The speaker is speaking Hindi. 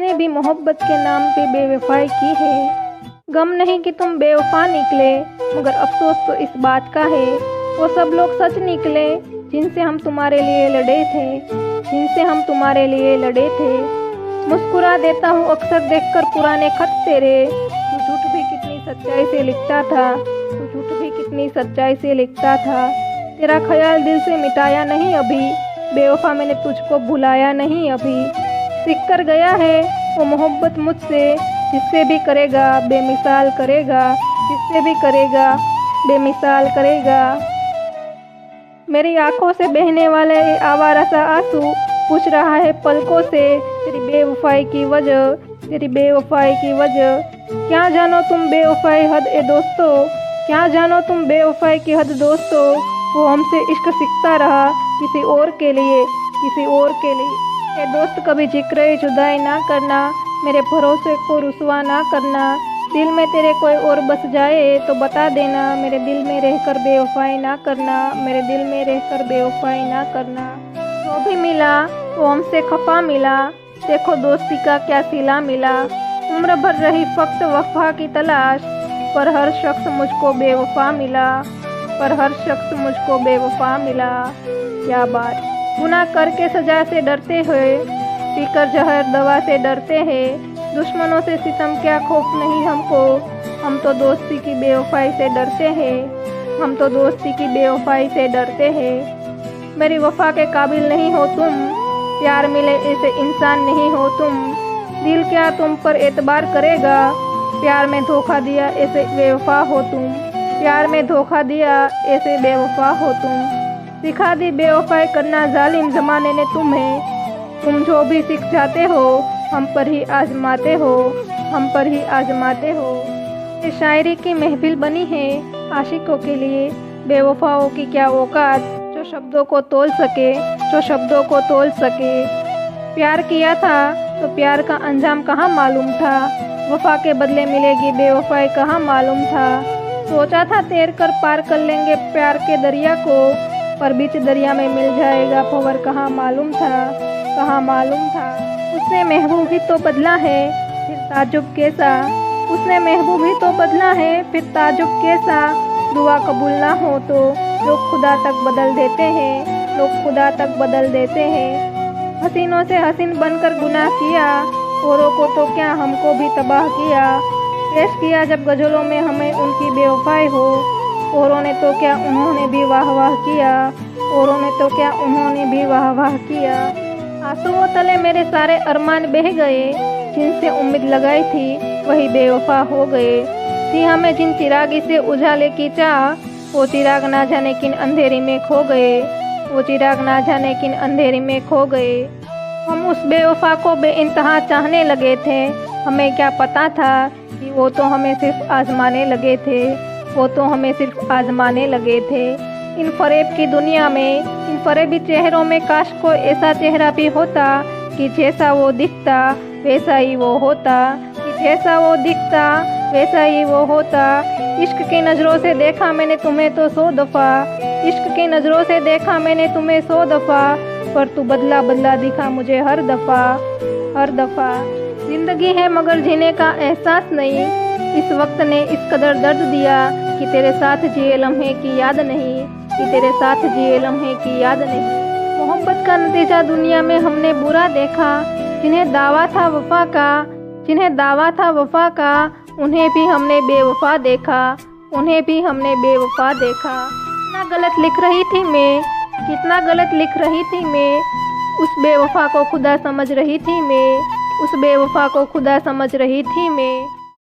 उसने भी मोहब्बत के नाम पे बेवफाई की है। गम नहीं कि तुम बेवफा निकले, मगर अफसोस तो इस बात का है वो सब लोग सच निकले जिनसे हम तुम्हारे लिए लड़े थे, जिनसे हम तुम्हारे लिए लड़े थे। मुस्कुरा देता हूँ अक्सर देखकर पुराने खत तेरे, तू झूठ भी कितनी सच्चाई से लिखता था, तू झूठ भी कितनी सच्चाई से लिखता था। तेरा ख्याल दिल से मिटाया नहीं अभी, बेवफा मैंने तुझको भुलाया नहीं अभी। सीख कर गया है वो मोहब्बत मुझसे, जिससे भी करेगा बेमिसाल करेगा, जिससे भी करेगा बेमिसाल करेगा। मेरी आंखों से बहने वाला ये आवारा सा आंसू पूछ रहा है पलकों से तेरी बेवफाई की वजह, तेरी बेवफाई की वजह। क्या जानो तुम बेवफाई हद ए दोस्तों, क्या जानो तुम बेवफाई की हद दोस्तों। वो हमसे इश्क सीखता रहा किसी और के लिए, किसी और के लिए। ए दोस्त कभी जिक्र जुदाई ना करना, मेरे भरोसे को रुसवा ना करना। दिल में तेरे कोई और बस जाए तो बता देना, मेरे दिल में रहकर बेवफाई ना करना, मेरे दिल में रहकर बेवफाई ना करना। जो भी मिला वो हमसे खफा मिला, देखो दोस्ती का क्या सिला मिला। उम्र भर रही फक्त वफा की तलाश, पर हर शख्स मुझको बेवफा मिला, पर हर शख्स मुझको बेवफा मिला। क्या बात। गुनाह करके सजा से डरते हुए, पीकर जहर दवा से डरते हैं। दुश्मनों से सितम क्या खौफ नहीं हमको, हम तो दोस्ती की बेवफाई से डरते हैं, हम तो दोस्ती की बेवफाई से डरते हैं। मेरी वफा के काबिल नहीं हो तुम, प्यार मिले ऐसे इंसान नहीं हो तुम। दिल क्या तुम पर एतबार करेगा, प्यार में धोखा दिया ऐसे बेवफा हो तुम, प्यार में धोखा दिया ऐसे बेवफा हो तुम। सिखा दी बेवफाई करना जालिम ज़माने ने तुम्हें, तुम जो भी सीख जाते हो हम पर ही आजमाते हो, हम पर ही आजमाते हो। ये शायरी की महफिल बनी है आशिकों के लिए, बेवफाओं की क्या औकात जो शब्दों को तोल सके, जो शब्दों को तोल सके। प्यार किया था तो प्यार का अंजाम कहाँ मालूम था, वफा के बदले मिलेगी बेवफाई कहाँ मालूम था। सोचा था तैर कर पार कर लेंगे प्यार के दरिया को, पर बीच दरिया में मिल जाएगा भंवर कहाँ मालूम था, कहाँ मालूम था। उसने महबूब ही तो बदला है फिर ताजुब कैसा, उसने महबूब ही तो बदला है फिर ताजुब कैसा। दुआ कबूल ना हो तो लोग खुदा तक बदल देते हैं, लोग खुदा तक बदल देते हैं। हसीनों से हसीन बनकर गुनाह किया, औरों को तो क्या हमको भी तबाह किया। पेश किया जब गज़लों में हमें उनकी बेवफाई हो, औरों ने तो क्या उन्होंने भी वाह वाह किया, औरों ने तो क्या उन्होंने भी वाह वाह किया। आंसुओं तले मेरे सारे अरमान बह गए, जिनसे उम्मीद लगाई थी वही बेवफा हो गए। थी हमें जिन चिरागी से उजाले की चाह, वो चिराग ना जाने किन अंधेरी में खो गए, वो चिराग ना जाने किन अंधेरी में खो गए। हम उस बेवफा को बेइंतहा चाहने लगे थे, हमें क्या पता था कि वो तो हमें सिर्फ आजमाने लगे थे, वो तो हमें सिर्फ आजमाने लगे थे। इन फरेब की दुनिया में, इन फरेबी चेहरों में काश कोई ऐसा चेहरा भी होता कि जैसा वो दिखता वैसा ही वो होता, कि जैसा वो दिखता वैसा ही वो होता। इश्क की नज़रों से देखा मैंने तुम्हें तो 100 दफ़ा, इश्क की नज़रों से देखा मैंने तुम्हें 100 दफ़ा, पर तू बदला बदला दिखा मुझे हर दफ़ा, हर दफ़ा। जिंदगी है मगर जीने का एहसास नहीं, इस वक्त ने इस कदर दर्द दिया कि तेरे साथ जिए लम्हे की याद नहीं, कि तेरे साथ जिए लम्हे की याद नहीं। मोहब्बत का नतीजा दुनिया में हमने बुरा देखा, जिन्हें दावा था वफा का, जिन्हें दावा था वफा का, उन्हें भी हमने बेवफा देखा, उन्हें भी हमने बेवफा देखा। कितना गलत लिख रही थी मैं, कितना गलत लिख रही थी मैं, उस बेवफा को खुदा समझ रही थी मैं, उस बेवफा को खुदा समझ रही थी मैं।